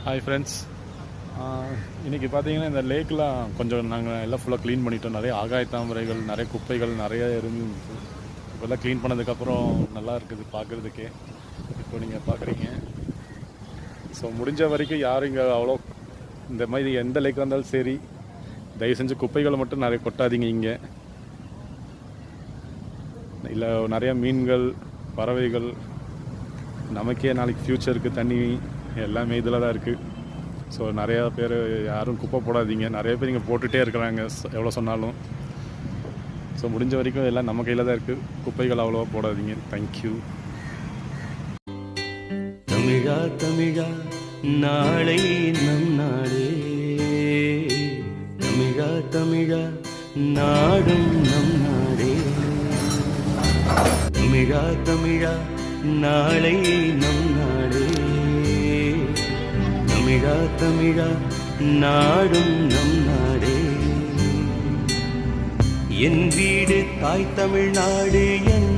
Hi friends. இன்றைக்கி பார்த்தீங்கன்னா இந்த லேக்கெலாம் கொஞ்சம் நாங்கள் எல்லாம் ஃபுல்லாக க்ளீன் பண்ணிட்டோம். நிறைய ஆகாய தாமரைகள், நிறைய குப்பைகள் நிறைய இருந்துச்சு. இப்போல்லாம் க்ளீன் பண்ணதுக்கப்புறம் நல்லா இருக்குது பார்க்குறதுக்கே. இப்போ நீங்கள் பார்க்குறீங்க. ஸோ முடிஞ்ச வரைக்கும் யாரும் இங்கே அவ்வளோ இந்த மாதிரி எந்த லேக்காக இருந்தாலும் சரி, தயவு செஞ்சு குப்பைகளை மட்டும் நிறைய கொட்டாதீங்க. இங்கே இல்லை நிறையா மீன்கள், பறவைகள், நமக்கே நாளைக்கு ஃப்யூச்சருக்கு தண்ணி எல்லாமே இதில் தான் இருக்குது. ஸோ நிறையா பேர் யாரும் குப்பை போடாதீங்க. நிறைய பேர் இங்கே போட்டுகிட்டே இருக்கிறாங்க எவ்வளோ சொன்னாலும். ஸோ முடிஞ்ச வரைக்கும் எல்லாம் நம்ம கையில் தான் இருக்குது. குப்பைகள் அவ்வளோவா போடாதீங்க. தேங்க்யூ. தமிழா தமிழா நாளை நம் நாடே, தமிழா தமிழா நாடும் நம் நாடே, தமிழா தமிழா நாளை நம் நாடே, தமிழா தமிழா நாடும் நம் நாடே. என் வீடு தாய் தமிழ்நாடு, என்